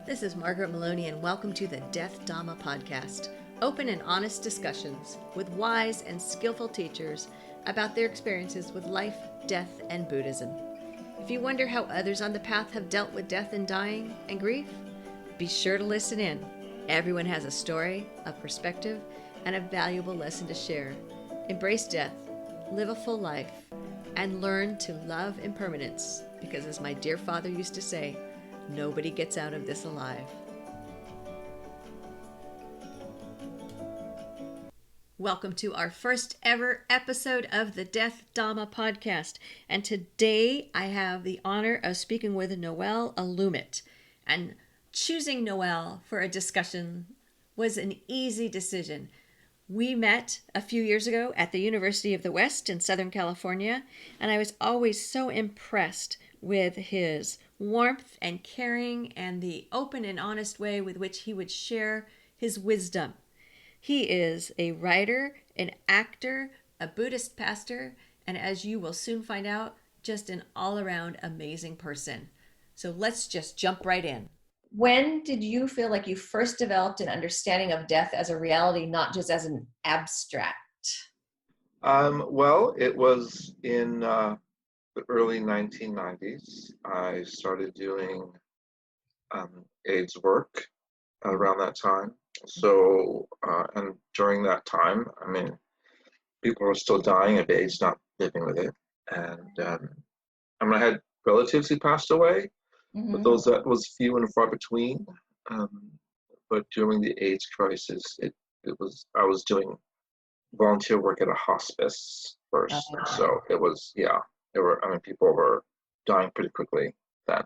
This is Margaret Meloni, and welcome to the Death Dhamma Podcast. Open and honest discussions with wise and skillful teachers about their experiences with life, death, and Buddhism. If you wonder how others on the path have dealt with death and dying and grief, be sure to listen in. Everyone has a story, a perspective, and a valuable lesson to share. Embrace death, live a full life, and learn to love impermanence, because as my dear father used to say, nobody gets out of this alive. Welcome to our first ever episode of the Death Dhamma Podcast. And today I have the honor of speaking with Noel Alumit. And choosing Noel for a discussion was an easy decision. We met a few years ago at the University of the West in Southern California, and I was always so impressed with his warmth and caring and the open and honest way with which he would share his wisdom. He is a writer, an actor, a Buddhist pastor, and as you will soon find out, just an all-around amazing person. So let's just jump right in. When did you feel like you first developed an understanding of death as a reality, not just as an abstract? Well, it was in the early 1990s. I started doing AIDS work around that time. So, and during that time, people were still dying of AIDS, not living with it. And I had relatives who passed away, but that was few and far between. But during the AIDS crisis, I was doing volunteer work at a hospice first. So it was, people were dying pretty quickly then.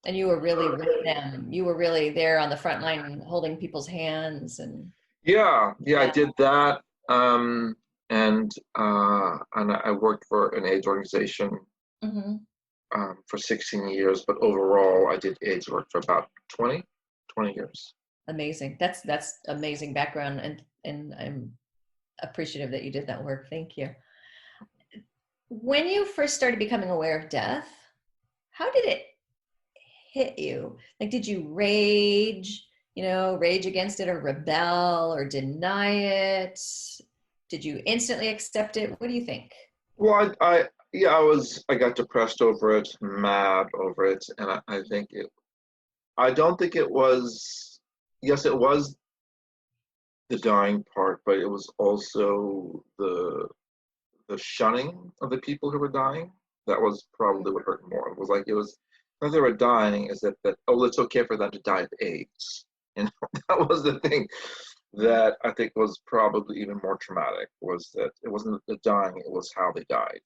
And you were really with them. You were really there on the front line holding people's hands and I did that. And I worked for an AIDS organization for 16 years, but overall I did AIDS work for about 20 years. Amazing. That's amazing background, and I'm appreciative that you did that work. Thank you. When you first started becoming aware of death, how did it hit you? Like, did you rage against it, or rebel, or deny it? Did you instantly accept it? What do you think? Well, I got depressed over it, mad over it, and I don't think it was, yes, it was the dying part, but it was also the shunning of the people who were dying. That was probably what hurt more. It was when they were dying, is that it's okay for them to die of AIDS. And that was the thing that I think was probably even more traumatic, was that it wasn't the dying, it was how they died.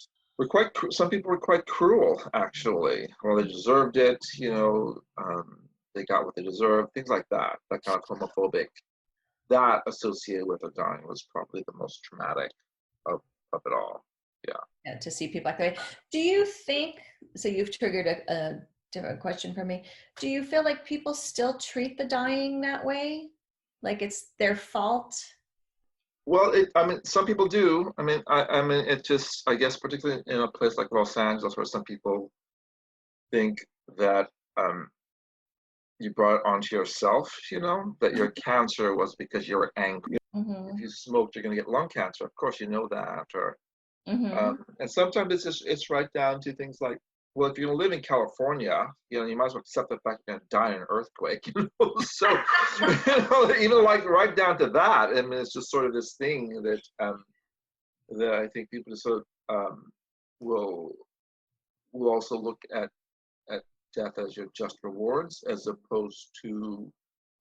Some people were quite cruel, actually. Well, they deserved it, they got what they deserved, things like that. That kind of homophobic, that associated with the dying was probably the most traumatic of it all. Yeah, to see people like that. Do you think, so you've triggered a different question for me. Do you feel like people still treat the dying that way? Like it's their fault? Well, some people do. It just, I guess, particularly in a place like Los Angeles, where some people think that you brought it onto yourself, that your cancer was because you were angry. If you smoked, you're going to get lung cancer. Of course, you know that. Or and sometimes it's right down to things like, well, if you're going to live in California, you might as well accept the fact you're going to die in an earthquake. So, even like right down to that. It's just sort of this thing that I think people just sort of will also look at death as your just rewards, as opposed to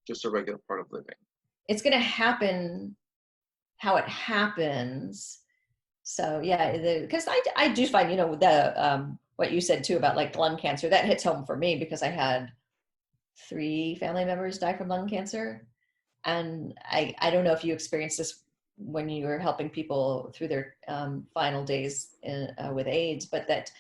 just a regular part of living. It's going to happen how it happens. So because I do find, what you said too about like lung cancer, that hits home for me, because I had 3 family members die from lung cancer. And I don't know if you experienced this when you were helping people through their final days with AIDS, but that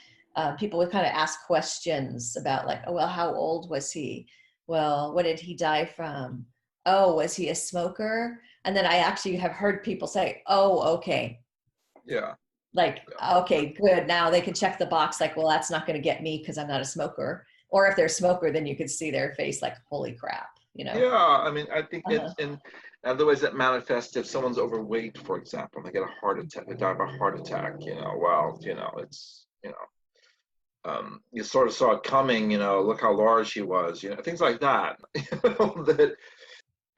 people would kind of ask questions about like, oh, well, how old was he? Well, what did he die from? Oh, was he a smoker? And then I actually have heard people say, oh, okay. Yeah. Like, okay, good. Now they can check the box like, well, that's not going to get me because I'm not a smoker. Or if they're a smoker, then you could see their face like, holy crap, you know? Yeah, I mean, I think it's in other ways that manifest if someone's overweight, for example, and they get a heart attack, they die of a heart attack, well, it's, you sort of saw it coming, look how large she was, things like that, that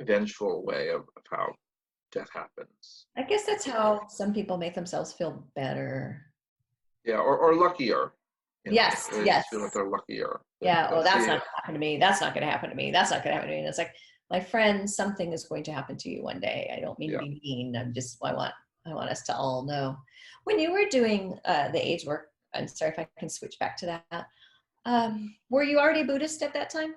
vengeful way of how death happens. I guess that's how some people make themselves feel better. Yeah, or luckier. Yes, they yes. feel like they're luckier. Yeah, oh, that's not going to happen to me. That's not going to happen to me. That's not going to happen to me. And it's like, my friend, something is going to happen to you one day. I don't mean to be mean. I want us to all know. When you were doing the AIDS work, I'm sorry if I can switch back to that. Were you already Buddhist at that time?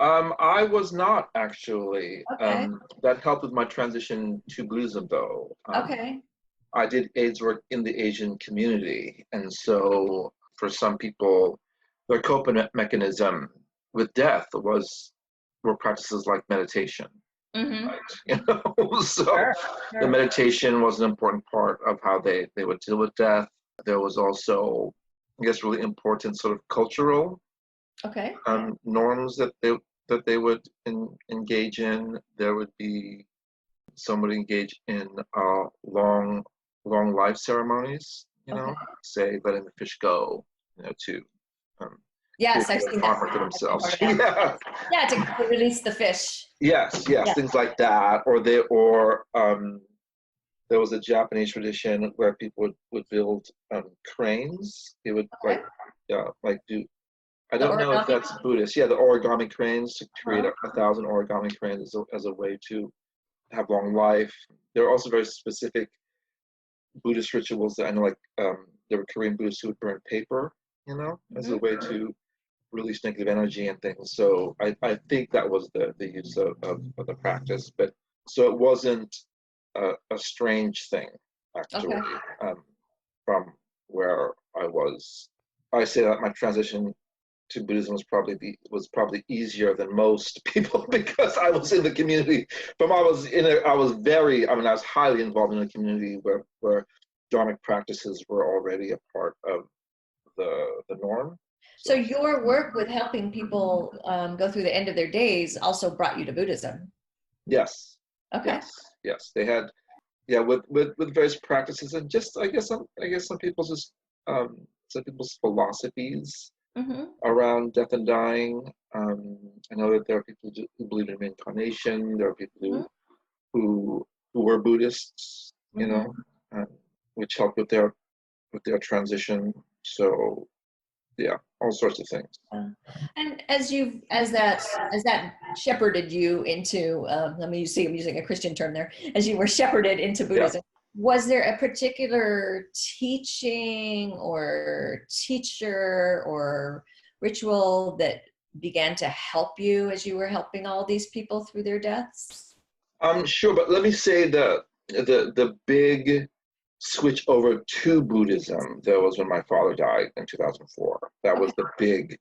I was not actually. Okay. That helped with my transition to Buddhism, though. Okay. I did AIDS work in the Asian community, and so for some people, their coping mechanism with death were practices like meditation. Mm-hmm. Right? So the meditation was an important part of how they would deal with death. There was also, I guess, really important sort of cultural norms that they would engage in. There would be some would engage in long life ceremonies, say letting the fish go, to yes, I've seen that for themselves. Yeah, to release the fish. Yes, things like that, or there was a Japanese tradition where people would build cranes. They would do. I don't know if that's Buddhist. Yeah, the origami cranes, to create 1,000 origami cranes as a way to have long life. There are also very specific Buddhist rituals that I know, like there were Korean Buddhists who would burn paper, as a way to release negative energy and things. So I think that was the use of the practice. But so it wasn't a strange thing, actually, from where I was. I say that my transition to Buddhism was probably easier than most people because I was in the community. I was highly involved in a community where Dharmic practices were already a part of the norm. So your work with helping people go through the end of their days also brought you to Buddhism. Yes. Okay. Yes. They had, with various practices, and just I guess some people's philosophies around death and dying. I know that there are people who believe in reincarnation. There are people who were Buddhists, which helped with their transition. So, all sorts of things. And as that shepherded you into, I'm using a Christian term there, as you were shepherded into Buddhism, was there a particular teaching or teacher or ritual that began to help you as you were helping all these people through their deaths? Sure, but let me say the big switch over to Buddhism, that was when my father died in 2004. That was the big,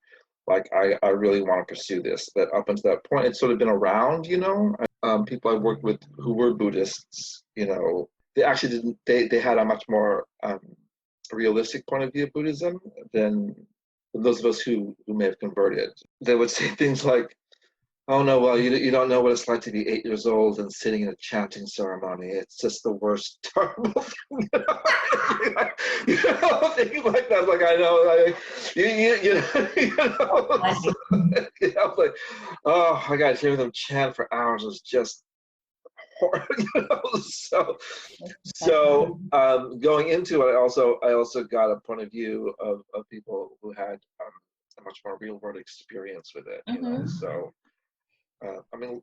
I really want to pursue this. But up until that point, it's sort of been around, people I worked with who were Buddhists, they actually didn't, they had a much more realistic point of view of Buddhism than those of us who may have converted. They would say things like, "Oh no, well, you don't know what it's like to be 8 years old and sitting in a chanting ceremony. It's just the worst terrible thing." Things like that. Like, I know, I was like, oh my God, hearing them chant for hours was just horrible. So going into it, I also got a point of view of people who had a much more real world experience with it. So. I mean,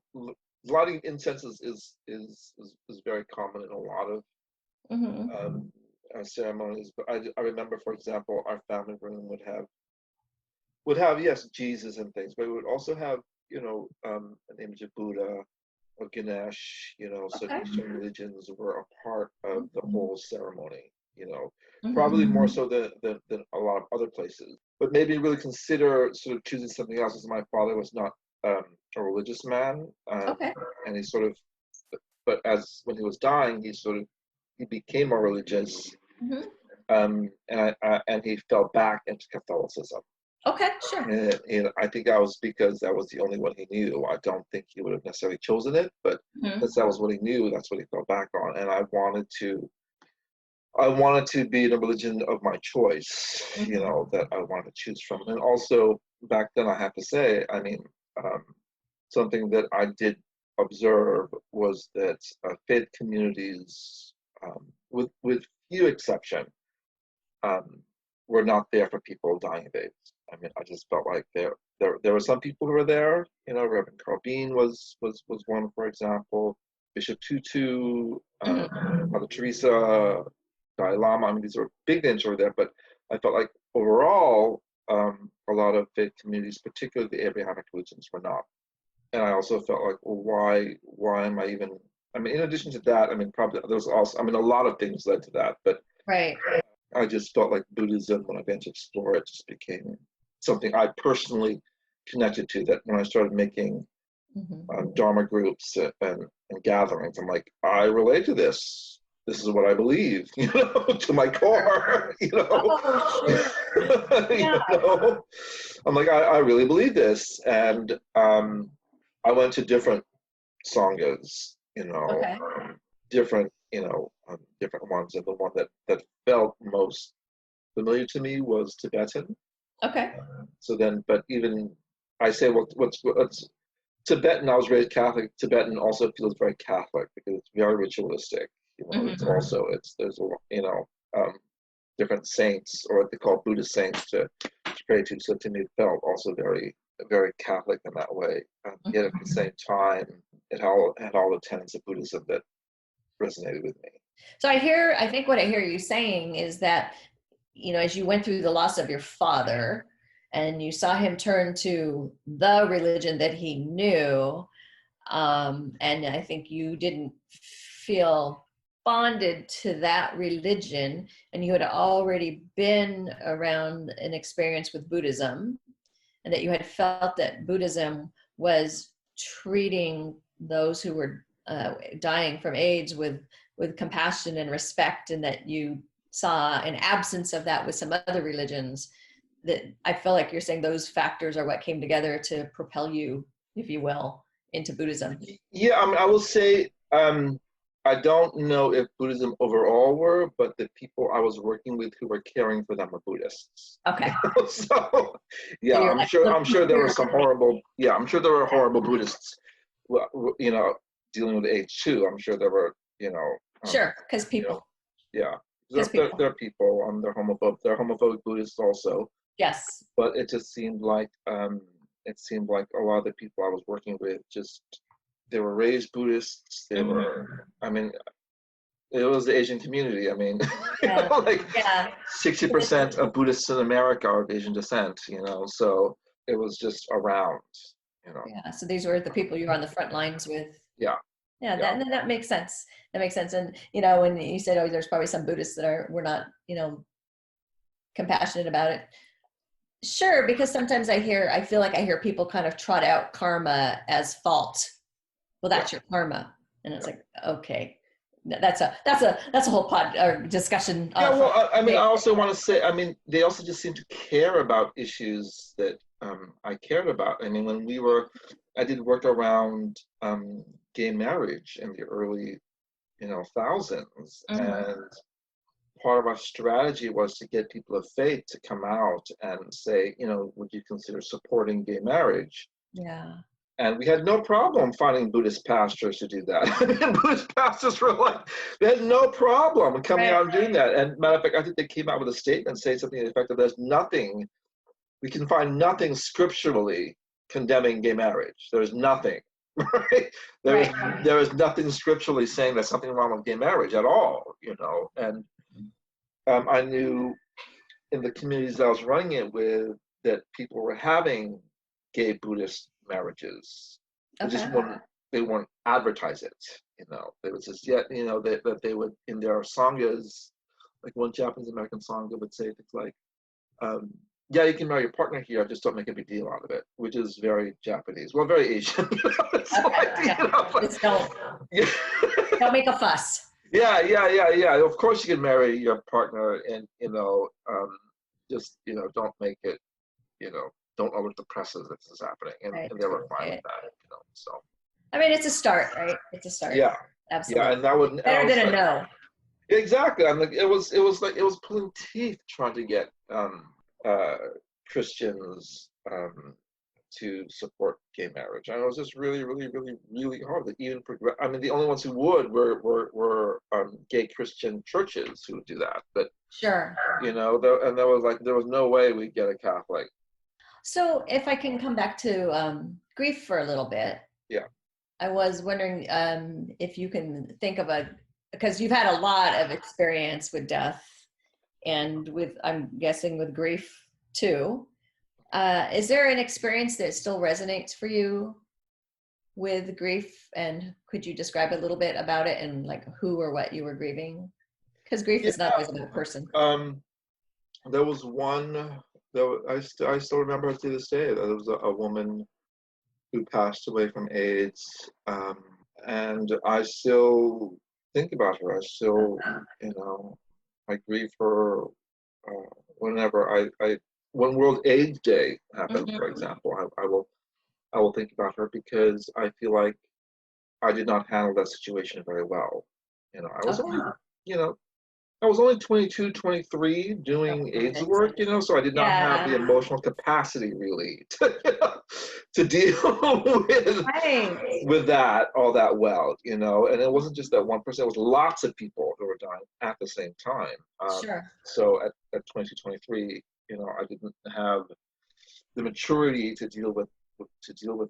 lighting incense is very common in a lot of ceremonies. But I remember, for example, our family room would have Jesus and things, but it would also have an image of Buddha or Ganesh. So Eastern religions were a part of the whole ceremony. Probably more so than a lot of other places. But maybe really consider sort of choosing something else, as my father was not a religious man, and he sort of, but when he was dying, he became more religious, and he fell back into Catholicism. Okay, sure. And I think that was because that was the only one he knew. I don't think he would have necessarily chosen it, but since that was what he knew, that's what he fell back on. And I wanted to be in a religion of my choice, that I wanted to choose from. And also back then, I have to say, I mean, something that I did observe was that faith communities, with few exception, were not there for people dying of AIDS. I mean, I just felt like there were some people who were there. Reverend Carl Bean was one, for example. Bishop Tutu, Mother Teresa, Dalai Lama. I mean, these were big names who were there, but I felt like overall, a lot of faith communities, particularly the Abrahamic religions, were not. And I also felt like, well, why am I even? I mean, in addition to that, I mean, probably there was also, I mean, a lot of things led to that, but right. I just felt like Buddhism, when I began to explore it, just became something I personally connected to. That when I started making Dharma groups and gatherings, I'm like, I relate to this. This is what I believe, to my core, Oh, sure. Yeah. I'm like, I really believe this. And I went to different sanghas, Okay. different, different ones. And the one that felt most familiar to me was Tibetan. Okay. So then, but even I say, what's Tibetan, I was raised Catholic. Tibetan also feels very Catholic because it's very ritualistic. It's also, there's different saints, or what they call Buddhist saints to pray to. So to me, it felt also very, very Catholic in that way. Yet at the same time, it had all the tenets of Buddhism that resonated with me. So I think what I hear you saying is that, as you went through the loss of your father and you saw him turn to the religion that he knew, and I think you didn't feel bonded to that religion, and you had already been around an experience with Buddhism, and that you had felt that Buddhism was treating those who were dying from AIDS with compassion and respect, and that you saw an absence of that with some other religions. That I feel like you're saying those factors are what came together to propel you, if you will, into Buddhism. Yeah, I mean, I will say, I don't know if Buddhism overall were, but the people I was working with who were caring for them were Buddhists. Okay. So, yeah, I'm sure there were some horrible, I'm sure there were horrible Buddhists, dealing with AIDS too. I'm sure there were, sure, because people. Yeah, they're people. They're homophobic Buddhists also. Yes. But it just seemed like a lot of the people I was working with they were raised Buddhists. They were, I mean, it was the Asian community. I mean, 60% of Buddhists in America are of Asian descent, so it was just around, Yeah, so these were the people you were on the front lines with. Yeah. Yeah, that makes sense. That makes sense. And, when you said, oh, there's probably some Buddhists that were not, compassionate about it. Sure, because sometimes I feel like I hear people kind of trot out karma as fault. Well, that's your karma. And it's like, okay, that's a whole pod or discussion. Yeah, well, I mean, I also want to say, I mean, they also just seem to care about issues that I cared about. I mean, I did work around gay marriage in the early, thousands, and part of our strategy was to get people of faith to come out and say, would you consider supporting gay marriage? Yeah. And we had no problem finding Buddhist pastors to do that. Buddhist pastors were like, they had no problem coming out and doing that. And matter of fact, I think they came out with a statement saying something to the effect of we can find nothing scripturally condemning gay marriage. There's nothing, right? There is nothing scripturally saying there's something wrong with gay marriage at all, And I knew in the communities I was running it with that people were having gay Buddhist marriages. They wouldn't advertise it, It was just that they would, in their sanghas, like one Japanese American sangha would say things like, you can marry your partner here, just don't make a big deal out of it, which is very Japanese. Well, very Asian. Don't make a fuss. Yeah. Of course you can marry your partner and, just, don't make it don't alert the press that this is happening. And, Right. and they were fine with that, so. I mean, it's a start, right? It's a start. Yeah. Absolutely. Yeah, and that would better than a no. Exactly. I'm like, it was pulling teeth trying to get Christians to support gay marriage. And it was just really, really, really, really hard. That even I mean, the only ones who would were gay Christian churches who would do that. But sure, and there was no way we'd get a Catholic. So if I can come back to grief for a little bit. Yeah. I was wondering if you can think of because you've had a lot of experience with death and I'm guessing with grief too. Is there an experience that still resonates for you with grief? And could you describe a little bit about it and like who or what you were grieving? Because grief is not always about a person. There was one that I still remember to this day. There was a woman who passed away from AIDS, and I still think about her. I still, I grieve her whenever when World AIDS Day happens, for example, I will think about her because I feel like I did not handle that situation very well. I was only 22, 23 doing AIDS work, so I did not have the emotional capacity really to deal with that all that well, and it wasn't just that one person, it was lots of people who were dying at the same time. Sure. So at 22, 23, I didn't have the maturity to deal with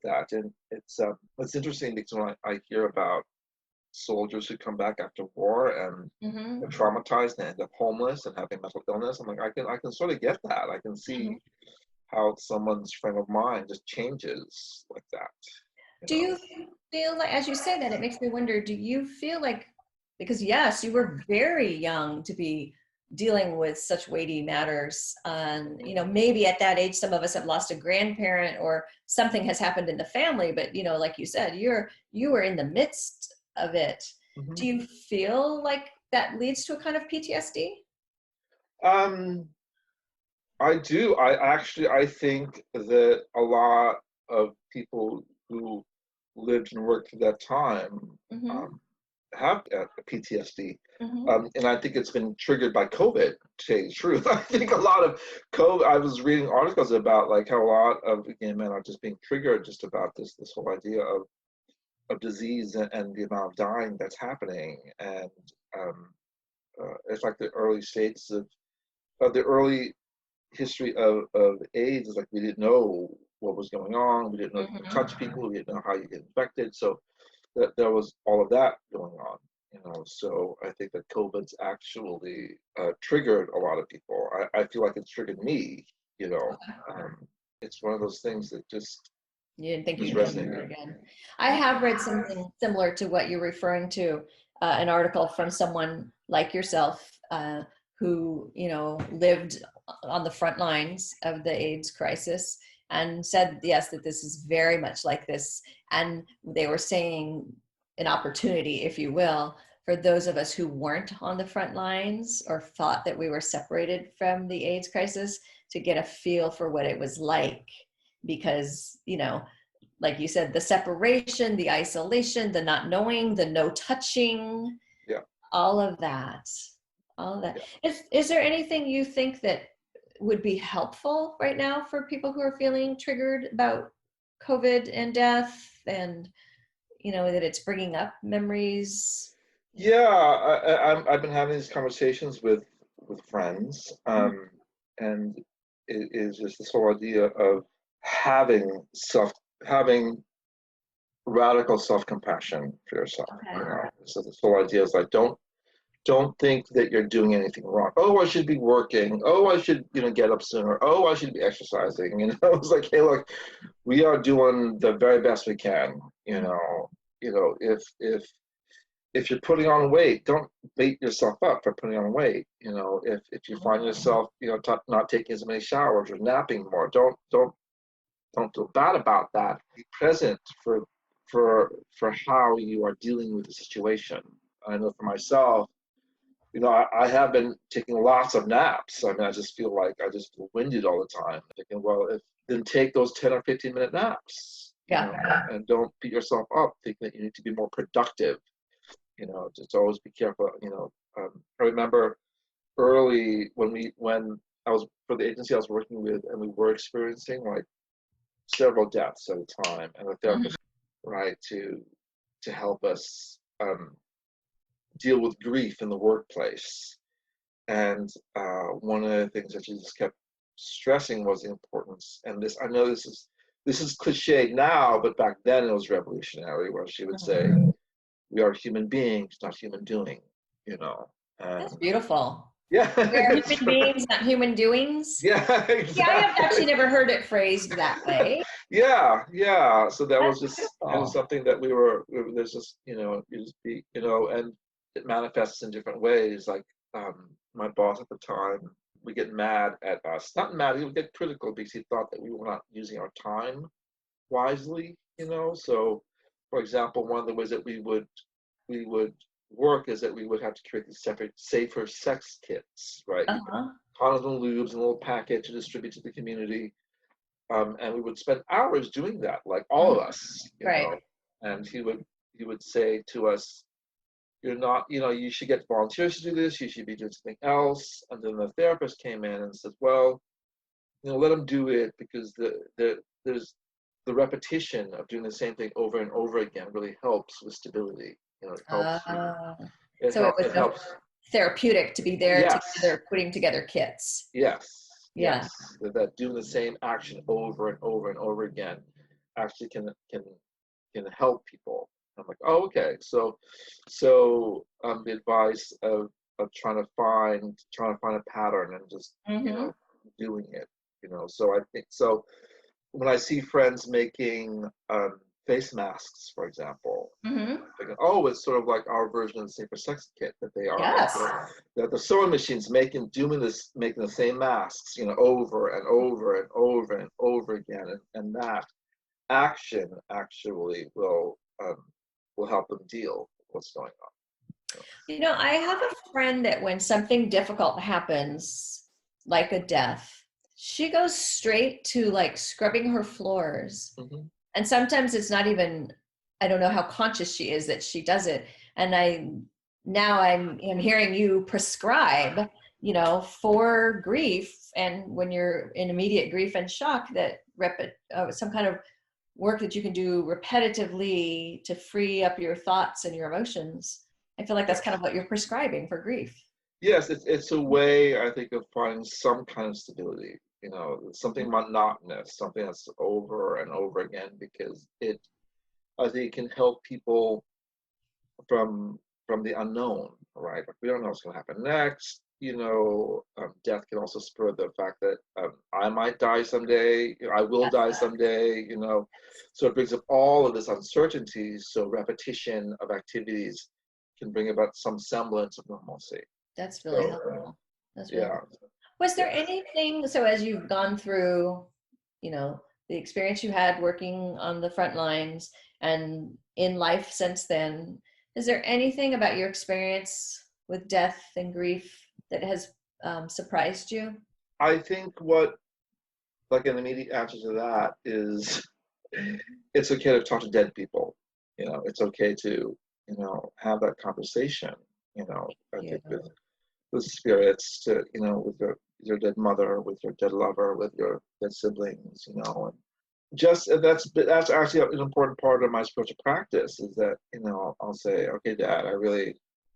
that. And it's interesting because when I hear about soldiers who come back after war and they're traumatized and end up homeless and having mental illness, I'm like, I can sort of get that. I can see how someone's frame of mind just changes like that. Do you feel like, as you say that, it makes me wonder, do you feel like, because yes, you were very young to be dealing with such weighty matters, maybe at that age some of us have lost a grandparent or something has happened in the family, but like you said, you were in the midst of it. Do you feel like that leads to a kind of PTSD? I do. I think that a lot of people who lived and worked through that time have PTSD. And I think it's been triggered by COVID, to tell you the truth. I think a lot of COVID, I was reading articles about like how a lot of gay men are just being triggered just about this whole idea of disease and the amount of dying that's happening. And it's like the early stages of the early history of AIDS is like we didn't know what was going on. We didn't know you could touch people. We didn't know how you get infected. So there was all of that going on. So I think that COVID's actually triggered a lot of people. I feel like it's triggered me. It's one of those things that just you didn't think you'd hear again. I have read something similar to what you're referring to, an article from someone like yourself who lived on the front lines of the AIDS crisis and said, yes, that this is very much like this. And they were saying an opportunity, if you will, for those of us who weren't on the front lines or thought that we were separated from the AIDS crisis to get a feel for what it was like. Because, like you said, the separation, the isolation, the not knowing, the no touching, all of that. Yeah. Is there anything you think that would be helpful right now for people who are feeling triggered about COVID and death and, that it's bringing up memories? Yeah, I've been having these conversations with friends, and it is just this whole idea of having radical self-compassion for yourself. Okay. So this whole idea is like, don't think that you're doing anything wrong. Oh, I should be working. Oh, I should, get up sooner. Oh, I should be exercising. It's like, hey, look, we are doing the very best we can. If you're putting on weight, don't beat yourself up for putting on weight. If you find yourself, not taking as many showers or napping more, don't feel bad about that. Be present for how you are dealing with the situation. I know for myself, I have been taking lots of naps. I mean, I just feel like I just feel winded all the time. Thinking, well, then take those 10 or 15-minute naps, and don't beat yourself up thinking that you need to be more productive. Just always be careful. I remember early when I was for the agency I was working with, and we were experiencing like several deaths at a time, and the therapist, right, to help us deal with grief in the workplace. And one of the things that she just kept stressing was the importance. And this, I know this is cliched now, but back then it was revolutionary, where she would say, "We are human beings, not human doing." And, that's beautiful. Yeah, We are human beings, not human doings. Yeah, exactly. Yeah, I have actually never heard it phrased that way. Yeah. So that was just beautiful. Something that there's just, you just be, and it manifests in different ways. Like my boss at the time, we get mad at us. Not mad, he would get critical because he thought that we were not using our time wisely, So, for example, one of the ways that we would work is that we would have to create these separate safer sex kits, right? Condoms and lubes and a little packet to distribute to the community. And we would spend hours doing that, like all of us, right? And he would say to us, "You're not, you should get volunteers to do this. You should be doing something else." And then the therapist came in and said, "Well, let them do it, because there's the repetition of doing the same thing over and over again really helps with stability. It helps. It helps. Therapeutic to be there Yes. together, putting together kits. Yes. Yeah. Yes. That doing the same action over and over and over again actually can help people. I'm like, oh, okay. So the advice of trying to find a pattern and just doing it. So I think so. When I see friends making face masks, for example, thinking, oh, it's sort of like our version of the safer sex kit that they are. Yes. That the sewing machines making the same masks, over and over and over and over again, and that action actually will help them deal with what's going on. I have a friend that when something difficult happens, like a death, she goes straight to like scrubbing her floors. And sometimes it's not even, I don't know how conscious she is that she does it. And I'm hearing you prescribe, for grief. And when you're in immediate grief and shock, that some kind of work that you can do repetitively to free up your thoughts and your emotions. I feel like that's kind of what you're prescribing for grief. Yes, it's a way, I think, of finding some kind of stability. Something monotonous, something that's over and over again, because I think it can help people from the unknown, right? Like, we don't know what's going to happen next. Death can also spur the fact that I might die someday. I will die someday. So it brings up all of this uncertainty. So repetition of activities can bring about some semblance of normalcy. That's really helpful. That's really helpful. Was there anything, so as you've gone through, the experience you had working on the front lines and in life since then, is there anything about your experience with death and grief that has surprised you? I think an immediate answer to that is it's okay to talk to dead people. It's okay to, have that conversation, I think with spirits, to, with your dead mother, with your dead lover, with your dead siblings, and just that's actually an important part of my spiritual practice, is that, I'll say, okay, Dad, I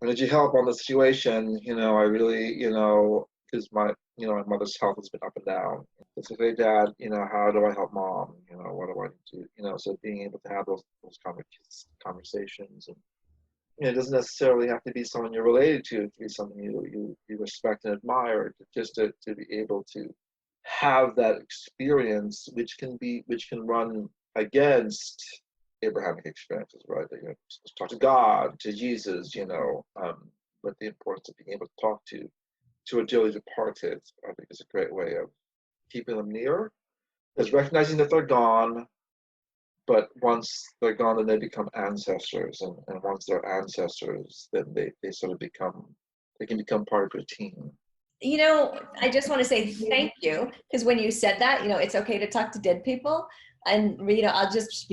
need your help on the situation, I really, because my mother's health has been up and down. It's okay, Dad, how do I help Mom? What do I do? So being able to have those conversations, and it doesn't necessarily have to be someone you're related to. It can be someone you respect and admire. Just to be able to have that experience, which can run against Abrahamic experiences, right? That you're supposed to talk to God, to Jesus, but the importance of being able to talk to a dearly departed, I think, is a great way of keeping them near. Is recognizing that they're gone, but once they're gone, then they become ancestors, and once they're ancestors, then they sort of become they can become part of your team. You know, I just want to say thank you, because when you said that, you know, it's okay to talk to dead people. And, you know, I'll just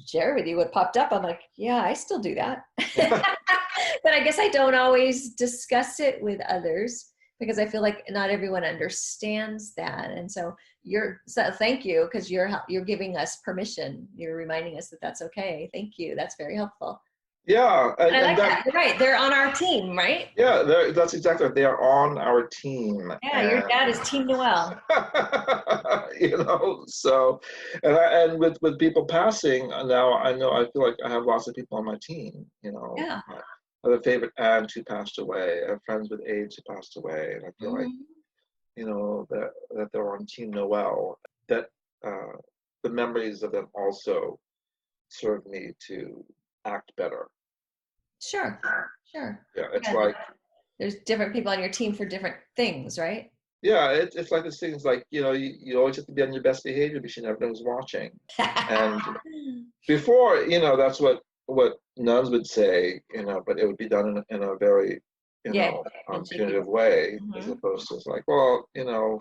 share with you what popped up. I'm like, yeah, I still do that. But I guess I don't always discuss it with others because I feel like not everyone understands that. And so thank you, because you're giving us permission. You're reminding us that that's okay. Thank you. That's very helpful. Yeah. And I like that. You're right. They're on our team, right? Yeah, that's exactly right. They are on our team. Yeah, your dad is Team Noel. You know, so, and with people passing now, I feel like I have lots of people on my team. You know, yeah. I have a favorite aunt who passed away. I have friends with AIDS who passed away, and I feel like, you know, that they're on Team Noel. That the memories of them also serve me to act better. Sure. Yeah, it's like there's different people on your team for different things, right? Yeah, it's like this thing. It's like, you know, you always have to be on your best behavior because you never know who's watching. And before, you know, that's what nuns would say, you know, but it would be done in a very, you know, punitive way, as opposed to, it's like, well, you know,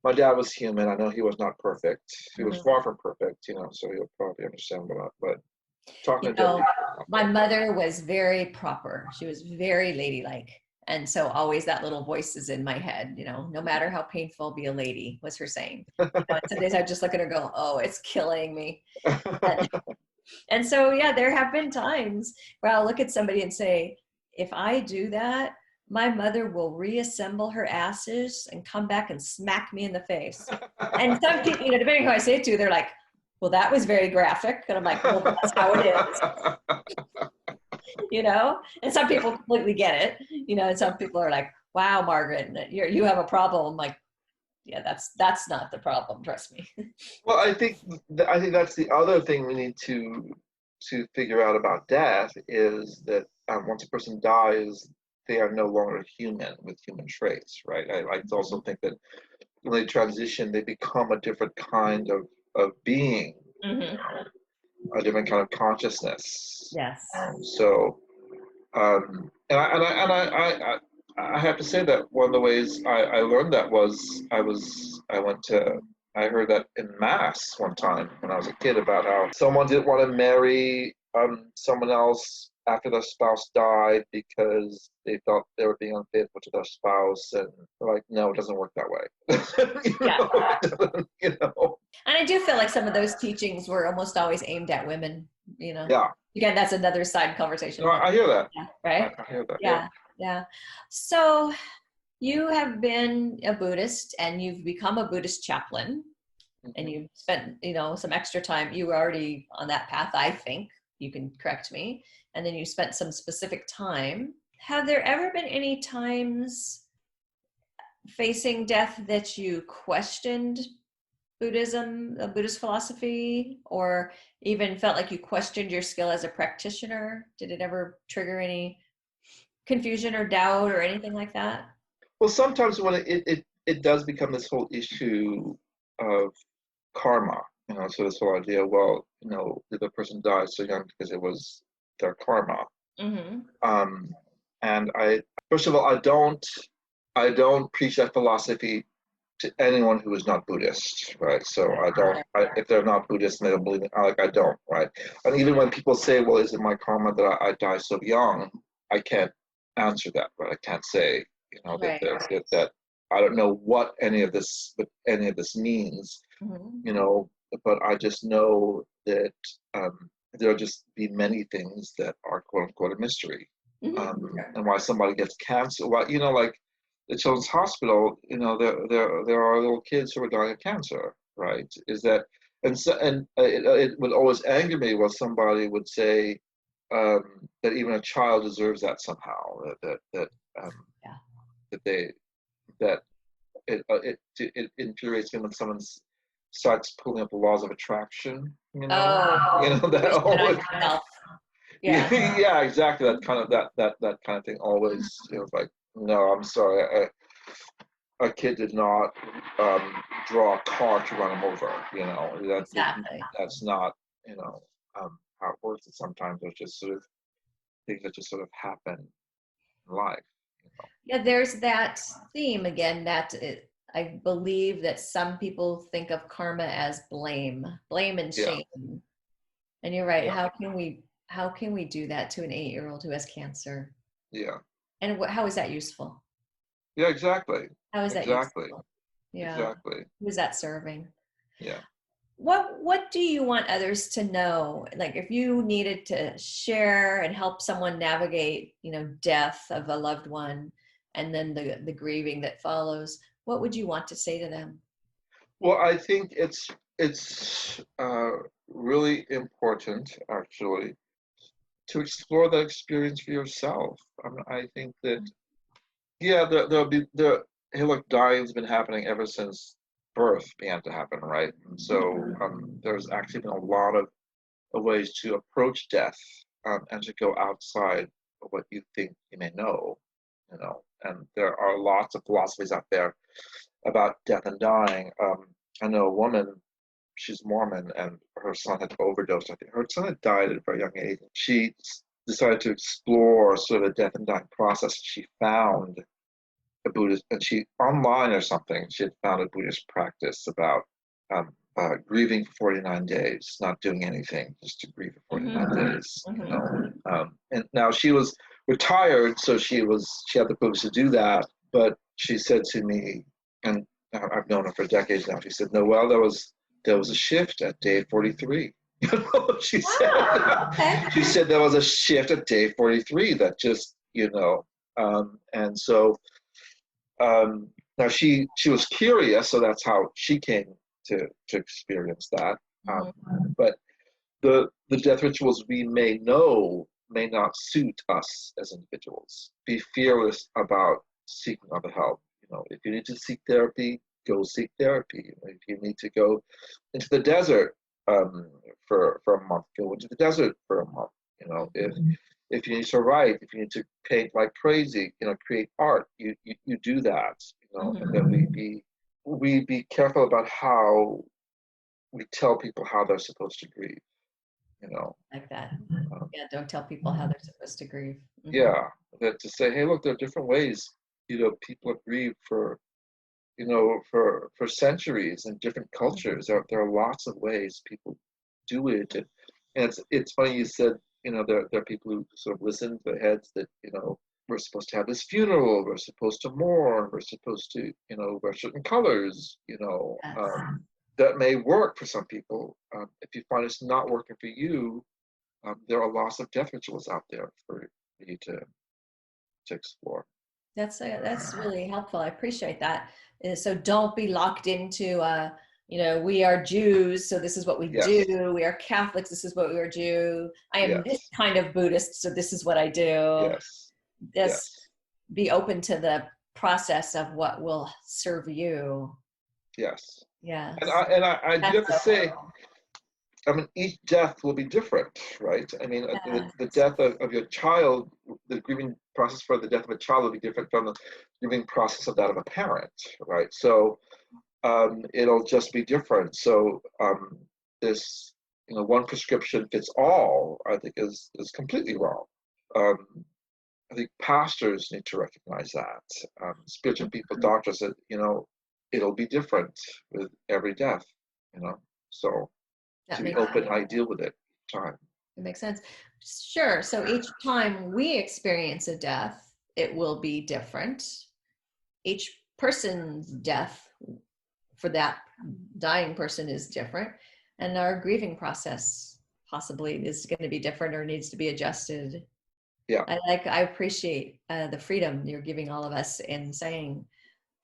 my dad was human. I know he was not perfect. He was far from perfect, you know, so he'll probably understand what. But talking to people, my mother was very proper. She was very ladylike. And so always that little voice is in my head, you know, no matter how painful, be a lady, was her saying. You know, some days I just look at her and go, oh, it's killing me. And so, yeah, there have been times where I'll look at somebody and say, if I do that, my mother will reassemble her asses and come back and smack me in the face. And some people, you know, depending on who I say it to, they're like, well, that was very graphic. And I'm like, well, that's how it is. You know, and some people completely get it, you know, and some people are like, wow, Margaret, you have a problem. I'm like, yeah, that's not the problem, trust me. Well, I think that's the other thing we need to figure out about death is that once a person dies, they are no longer human with human traits, right? I also think that when they transition, they become a different kind of being, a different kind of consciousness. Yes. So, and I have to say that one of the ways I learned that was I heard that in Mass one time when I was a kid about how someone didn't want to marry someone else after their spouse died because they felt they were being unfaithful to their spouse, and they're like, no, it doesn't work that way. You know? And I do feel like some of those teachings were almost always aimed at women, you know. Yeah. Again, that's another side conversation. No, I hear that. Yeah, right? I hear that. Yeah. So you have been a Buddhist and you've become a Buddhist chaplain, and you've spent, you know, some extra time. You were already on that path, I think. You can correct me. And then you spent some specific time. Have there ever been any times facing death that you questioned Buddhism, Buddhist philosophy, or even felt like you questioned your skill as a practitioner? Did it ever trigger any confusion or doubt or anything like that? Well, sometimes when it does become this whole issue of karma, you know, so this whole idea, well, you know, did the person die so young because it was their karma? And first of all, I don't preach that philosophy to anyone who is not Buddhist, right? So if they're not Buddhist and they don't believe it, I don't, right? And even when people say, well, is it my karma that I die so young? I can't answer that, right? I can't say, you know, that I don't know what any of this means, you know, but I just know that there'll just be many things that are quote unquote a mystery. And why somebody gets cancer, why, you know, like the Children's Hospital, you know, there are little kids who are dying of cancer, right? Is that, and it would always anger me when somebody would say that even a child deserves that somehow, that it infuriates me when someone starts pulling up the laws of attraction, you know, that always, yeah, exactly, that kind of thing always, you know, like, no, I'm sorry, a kid did not draw a car to run him over, you know, that's not, you know, how it works. Sometimes there's just sort of things that just sort of happen in life. Yeah, there's that theme again that I believe that some people think of karma as blame and Yeah, shame. And you're right. yeah, How can we do that to an 8-year-old who has cancer? yeah, And how is that useful? yeah. Exactly, How is that exactly, useful? Yeah. exactly. Who is that serving? Yeah. What do you want others to know? Like if you needed to share and help someone navigate, death of a loved one and then the grieving that follows, what would you want to say to them? Well, I think it's really important actually to explore that experience for yourself. I mean, I think that yeah, hey, look, dying's been happening ever since birth began to happen, right? And so there's actually been a lot of ways to approach death and to go outside of what you think you may know, and there are lots of philosophies out there about death and dying. I know a woman, she's Mormon, and her son had overdosed. I think her son had died at a very young age. She decided to explore sort of the death and dying process. She found a Buddhist, and she online or something, she had found a Buddhist practice about grieving for 49 days, not doing anything, just to grieve for 49 days. And now she was retired, so she had the privilege to do that. But she said to me, and I've known her for decades now. She said, "Noel, there was a shift at day 43." She said. Okay. She said there was a shift at day 43 that just, and so. Now she was curious, so that's how she came to experience that. But the death rituals we may know may not suit us as individuals. Be fearless about seeking other help. If you need to seek therapy, go seek therapy. If you need to go into the desert for a month, go into the desert for a month. If you need to write, if you need to paint like crazy, create art, you do that, and then we be careful about how we tell people how they're supposed to grieve, Like that. Yeah, don't tell people how they're supposed to grieve. Yeah, that to say, hey, look, there are different ways, people have grieved for, for centuries in different cultures. There are lots of ways people do it, and it's funny you said. There are people who sort of listen to their heads that, we're supposed to have this funeral, we're supposed to mourn, we're supposed to, wear certain colors, that may work for some people. If you find it's not working for you, there are lots of death rituals out there for you to explore. That's really helpful. I appreciate that. So don't be locked into we are Jews, so this is what we do. We are Catholics, this is what we are Jew. I am this kind of Buddhist, so this is what I do. Just be open to the process of what will serve you. Yes. Yeah. And I do have to say, I mean, each death will be different, right? I mean, the death of your child, the grieving process for the death of a child will be different from the grieving process of that of a parent, right? So it'll just be different. So this, one prescription fits all, I think is completely wrong. I think pastors need to recognize that. Spiritual people, doctors, that, it'll be different with every death, so to be open, I deal with it each time. It makes sense. Sure. So each time we experience a death, it will be different. Each person's death for that dying person is different. And our grieving process possibly is going to be different or needs to be adjusted. Yeah. I appreciate the freedom you're giving all of us in saying,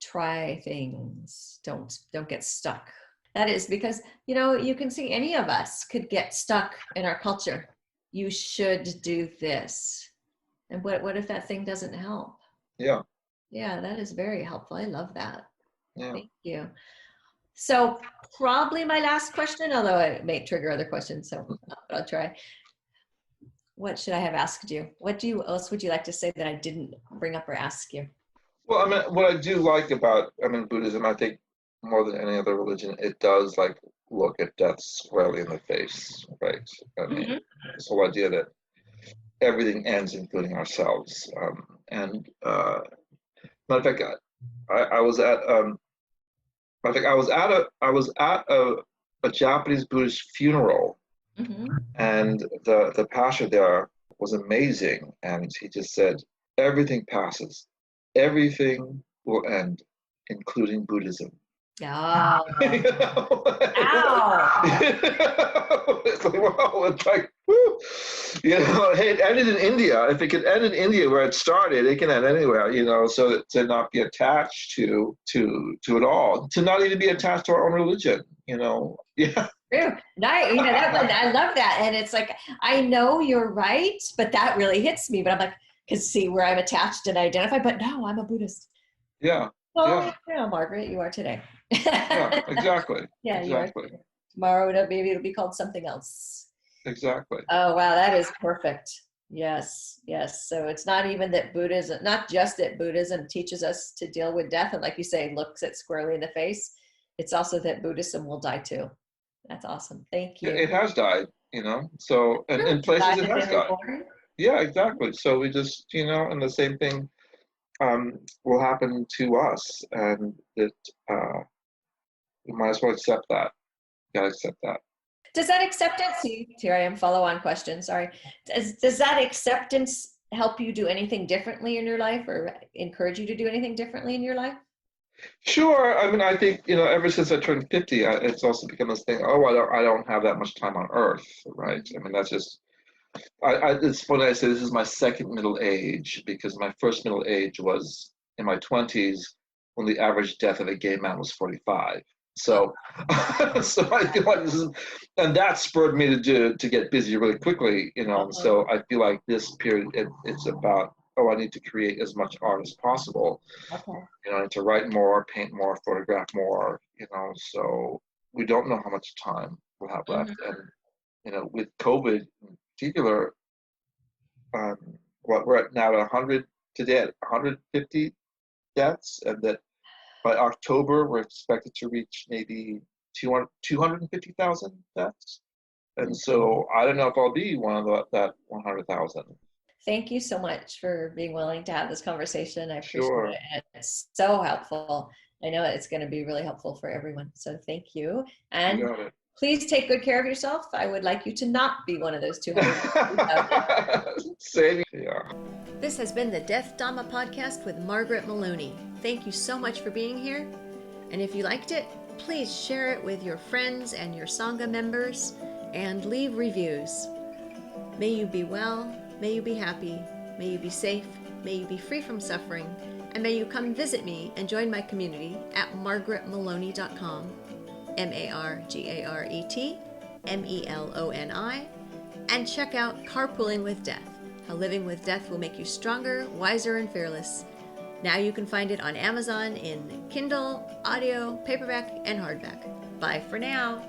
try things, don't get stuck. That is because, you can see any of us could get stuck in our culture. You should do this. And what if that thing doesn't help? Yeah. Yeah, that is very helpful. I love that. Yeah. Thank you. So probably my last question, although it may trigger other questions, so I'll try. What should I have asked you? What else would you like to say that I didn't bring up or ask you? Well, I mean, what I do like about, Buddhism, I think more than any other religion, it does look at death squarely in the face, right? I mean, this whole idea that everything ends, including ourselves, and Matter of fact, I was at I think I was at a Japanese Buddhist funeral, and the pastor there was amazing, and he just said, everything passes, everything will end, including Buddhism. Oh. You know? Ow. It's like, wow, it's like, woo. You know, hey, it ended in India. If it could end in India where it started, it can end anywhere, you know, so that to not be attached to it all, to not even be attached to our own religion, you know. Yeah. True. No, you know, that one, I love that. And it's like, I know you're right, but that really hits me. But I'm like, because see where I'm attached and identify, but no, I'm a Buddhist. Yeah. Well, yeah, Margaret, you are today. Yeah, exactly. Yeah, exactly. you are. Tomorrow, maybe it'll be called something else. Exactly. Oh, wow, that is perfect. Yes, yes. So it's not even that Buddhism, not just that Buddhism teaches us to deal with death, and like you say, looks it squarely in the face. It's also that Buddhism will die too. That's awesome. Thank you. It has died, you know. So, and in places it has died. Yeah, exactly. So we just, you know, and the same thing will happen to us, and that we might as well accept that. Gotta accept that. Does that acceptance, here I am, follow-on question, sorry. Does that acceptance help you do anything differently in your life, or encourage you to do anything differently in your life? Sure. I mean, I think, you know, ever since I turned 50, it's also become this thing, oh, I don't have that much time on earth, right? I mean, that's just, it's funny I say this is my second middle age, because my first middle age was in my 20s, when the average death of a gay man was 45. So, so I feel like this is, and that spurred me to get busy really quickly, you know. And so I feel like this period, it's about, oh, I need to create as much art as possible. Okay. You know, I need to write more, paint more, photograph more, you know. So we don't know how much time we'll have left. And, you know, with COVID in particular, what we're at now at 100 today, at 150 deaths, and that by October, we're expected to reach maybe 250,000 deaths. And so I don't know if I'll be one of that 100,000. Thank you so much for being willing to have this conversation. I appreciate Sure. it. And it's so helpful. I know it's going to be really helpful for everyone. So thank you. And You got it. Please take good care of yourself. I would like you to not be one of those 200. Same. Yeah. This has been the Death Dhamma Podcast with Margaret Meloni. Thank you so much for being here. And if you liked it, please share it with your friends and your Sangha members and leave reviews. May you be well, may you be happy, may you be safe, may you be free from suffering, and may you come visit me and join my community at margaretmeloni.com. MargaretMeloni, and check out Carpooling with Death, how living with death will make you stronger, wiser, and fearless. Now you can find it on Amazon in Kindle, audio, paperback, and hardback. Bye for now.